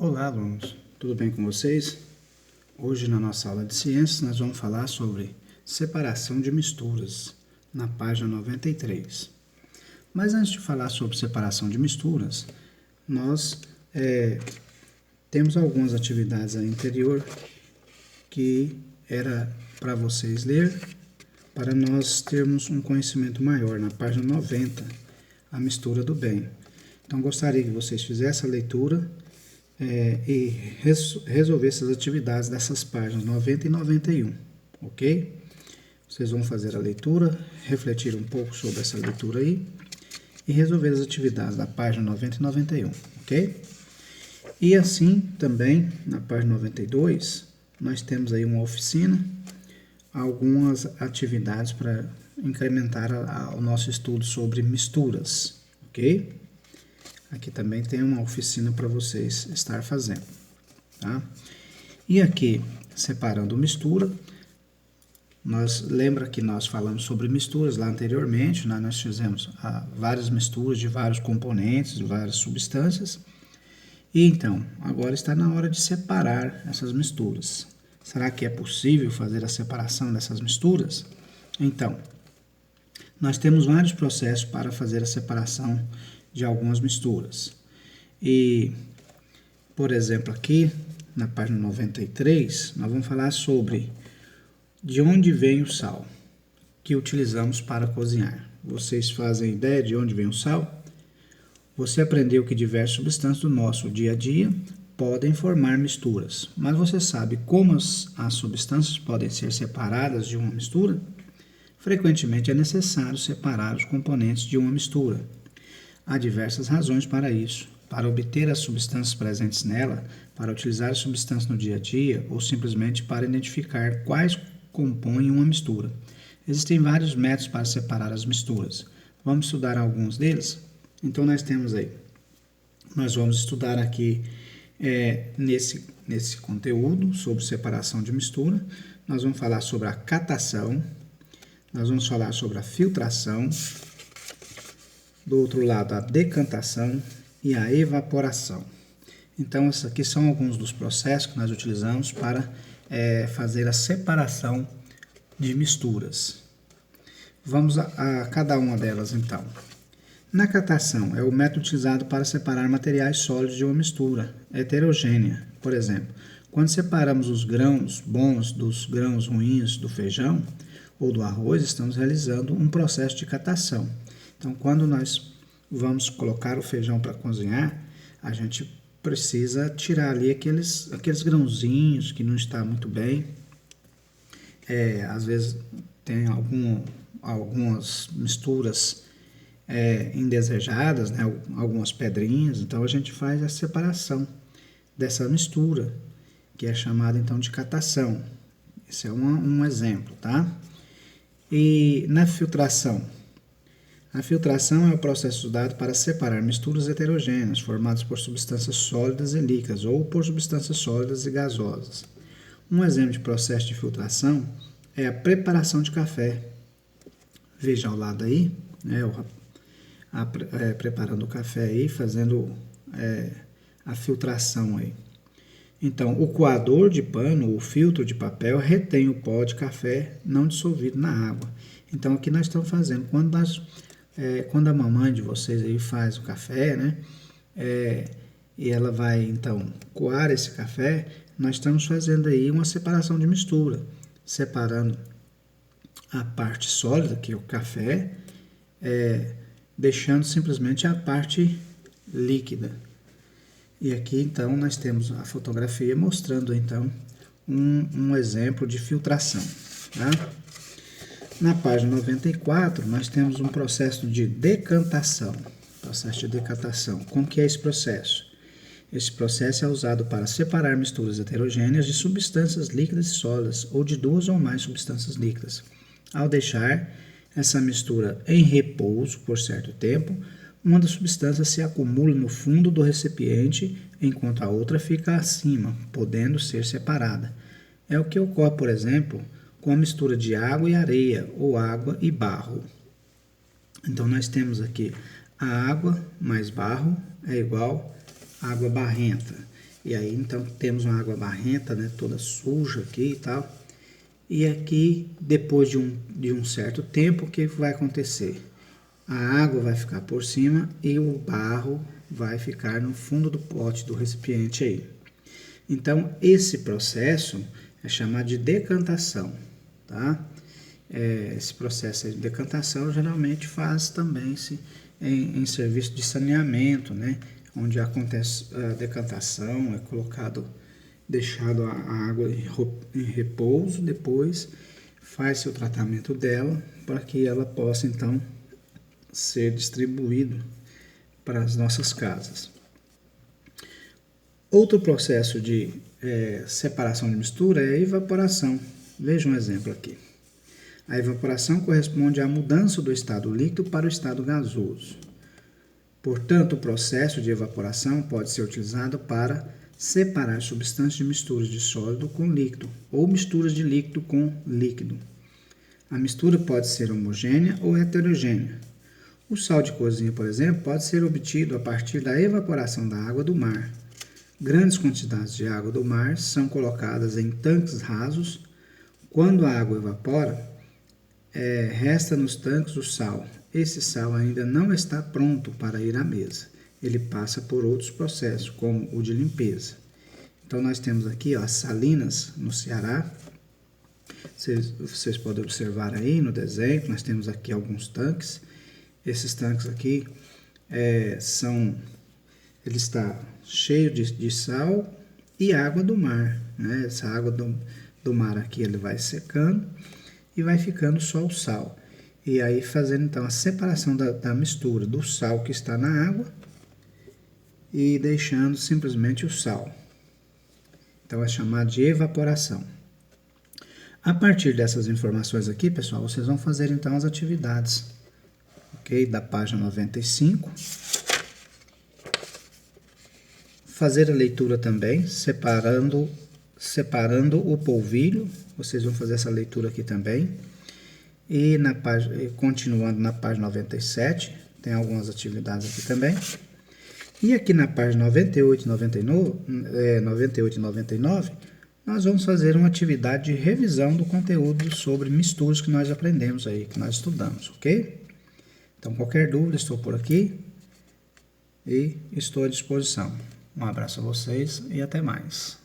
Olá, alunos, tudo bem com vocês? Hoje, na nossa aula de ciências, nós vamos falar sobre separação de misturas, na página 93. Mas antes de falar sobre separação de misturas, nós temos algumas atividades aí anterior que era para vocês ler, para nós termos um conhecimento maior. Na página 90, a mistura do bem. Então, gostaria que vocês fizessem a leitura e resolver essas atividades dessas páginas 90 e 91, ok? Vocês vão fazer a leitura, refletir um pouco sobre essa leitura aí e resolver as atividades da página 90 e 91, ok? E assim também, na página 92, nós temos aí uma oficina, algumas atividades para incrementar o nosso estudo sobre misturas, ok? Aqui também tem uma oficina para vocês estar fazendo, tá? E aqui, separando mistura, lembra que nós falamos sobre misturas lá anteriormente, né? Nós fizemos várias misturas de vários componentes, de várias substâncias. E então, agora está na hora de separar essas misturas. Será que é possível fazer a separação dessas misturas? Então, nós temos vários processos para fazer a separação de algumas misturas. E, por exemplo, aqui na página 93, nós vamos falar sobre de onde vem o sal que utilizamos para cozinhar. Vocês fazem ideia de onde vem o sal? Você aprendeu que diversas substâncias do nosso dia a dia podem formar misturas, mas você sabe como as substâncias podem ser separadas de uma mistura? Frequentemente é necessário separar os componentes de uma mistura. Há diversas razões para isso. Para obter as substâncias presentes nela, para utilizar as substâncias no dia a dia ou simplesmente para identificar quais compõem uma mistura. Existem vários métodos para separar as misturas. Vamos estudar alguns deles? Então nós vamos estudar aqui nesse conteúdo sobre separação de mistura. Nós vamos falar sobre a catação, nós vamos falar sobre a filtração, do outro lado a decantação e a evaporação. Então, esses aqui são alguns dos processos que nós utilizamos para fazer a separação de misturas. Vamos a cada uma delas, então. Na catação, é o método utilizado para separar materiais sólidos de uma mistura heterogênea. Por exemplo, quando separamos os grãos bons dos grãos ruins do feijão ou do arroz, estamos realizando um processo de catação. Então, quando nós vamos colocar o feijão para cozinhar, a gente precisa tirar ali aqueles grãozinhos que não está muito bem. Às vezes tem algumas misturas indesejadas, né? Algumas pedrinhas. Então, a gente faz a separação dessa mistura, que é chamada então de catação. Esse é um exemplo, tá? E na filtração? A filtração é o processo estudado para separar misturas heterogêneas, formadas por substâncias sólidas e líquidas, ou por substâncias sólidas e gasosas. Um exemplo de processo de filtração é a preparação de café. Veja ao lado aí, né, preparando o café aí, fazendo a filtração aí. Então, o coador de pano, ou filtro de papel, retém o pó de café não dissolvido na água. Então, o que nós estamos fazendo? Quando a mamãe de vocês aí faz o café, né? E ela vai, então, coar esse café, nós estamos fazendo aí uma separação de mistura, separando a parte sólida, que é o café, deixando simplesmente a parte líquida. E aqui, então, nós temos a fotografia mostrando, então, um exemplo de filtração, tá? Na página 94, nós temos um processo de decantação. Como que é esse processo? Esse processo é usado para separar misturas heterogêneas de substâncias líquidas e sólidas, ou de duas ou mais substâncias líquidas. Ao deixar essa mistura em repouso por certo tempo, uma das substâncias se acumula no fundo do recipiente, enquanto a outra fica acima, podendo ser separada. É o que ocorre, por exemplo, com a mistura de água e areia, ou água e barro. Então, nós temos aqui a água mais barro é igual água barrenta. E aí então temos uma água barrenta, né, toda suja aqui e tal. E aqui, depois de um certo tempo, o que vai acontecer? A água vai ficar por cima e o barro vai ficar no fundo do pote, do recipiente aí. Então, esse processo é chamado de decantação, tá? Esse processo de decantação geralmente faz também-se em serviço de saneamento, né? Onde acontece a decantação, é colocado, deixado a água em repouso, depois faz-se o tratamento dela para que ela possa então ser distribuído para as nossas casas. Outro processo de separação de mistura é a evaporação. Veja um exemplo aqui. A evaporação corresponde à mudança do estado líquido para o estado gasoso. Portanto, o processo de evaporação pode ser utilizado para separar substâncias de misturas de sólido com líquido ou misturas de líquido com líquido. A mistura pode ser homogênea ou heterogênea. O sal de cozinha, por exemplo, pode ser obtido a partir da evaporação da água do mar. Grandes quantidades de água do mar são colocadas em tanques rasos. Quando a água evapora, resta nos tanques o sal. Esse sal ainda não está pronto para ir à mesa. Ele passa por outros processos, como o de limpeza. Então, nós temos aqui as salinas no Ceará. Vocês podem observar aí no desenho, nós temos aqui alguns tanques. Esses tanques aqui ele está cheio de sal e água do mar, né? Essa água do mar aqui ele vai secando e vai ficando só o sal. E aí fazendo então a separação da mistura do sal que está na água e deixando simplesmente o sal. Então é chamado de evaporação. A partir dessas informações aqui, pessoal, vocês vão fazer então as atividades, ok? Da página 95. Fazer a leitura também, separando o polvilho. Vocês vão fazer essa leitura aqui também. E continuando na página 97, tem algumas atividades aqui também. E aqui na página 98 e 99, nós vamos fazer uma atividade de revisão do conteúdo sobre misturas que nós aprendemos aí, que nós estudamos, ok? Então, qualquer dúvida, estou por aqui e estou à disposição. Um abraço a vocês e até mais.